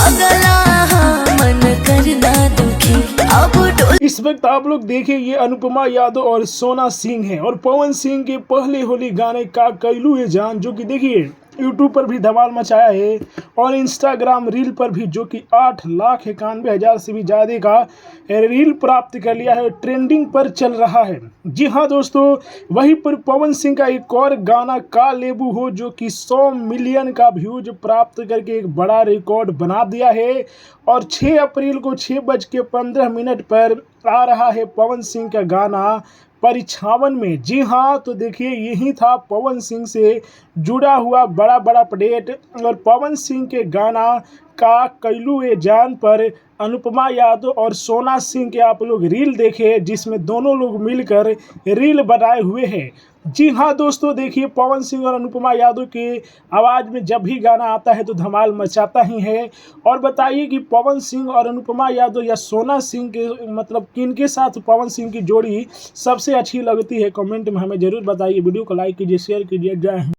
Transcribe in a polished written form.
पगला मन करना दुखी अब इस वक्त आप लोग देखिए ये अनुपमा यादव और सोना सिंह है और पवन सिंह के पहले होली गाने का कैलू ये जान, जो कि देखिए यूट्यूब पर भी धमाल मचाया है और इंस्टाग्राम रील पर भी, जो कि 8,91,000 से भी ज़्यादा का रील प्राप्त कर लिया है, ट्रेंडिंग पर चल रहा है। जी हाँ दोस्तों, वहीं पर पवन सिंह का एक और गाना का लेबू हो, जो कि 100 मिलियन का व्यूज प्राप्त करके एक बड़ा रिकॉर्ड बना दिया है और 6 अप्रैल को 6:15 पर आ रहा है पवन सिंह का गाना परिछावन में। जी हाँ, तो देखिए यही था पवन सिंह से जुड़ा हुआ बड़ा अपडेट और पवन सिंह के गाना का कैलू ए जान पर अनुपमा यादव और सोना सिंह के आप लोग रील देखे, जिसमें दोनों लोग मिलकर रील बनाए हुए हैं। जी हाँ दोस्तों, देखिए पवन सिंह और अनुपमा यादव के आवाज़ में जब भी गाना आता है तो धमाल मचाता ही है। और बताइए कि पवन सिंह और अनुपमा यादव या सोना सिंह के मतलब किनके साथ पवन सिंह की जोड़ी सबसे अच्छी लगती है, कमेंट में हमें ज़रूर बताइए। वीडियो को लाइक कीजिए, शेयर कीजिए। जय हिंद।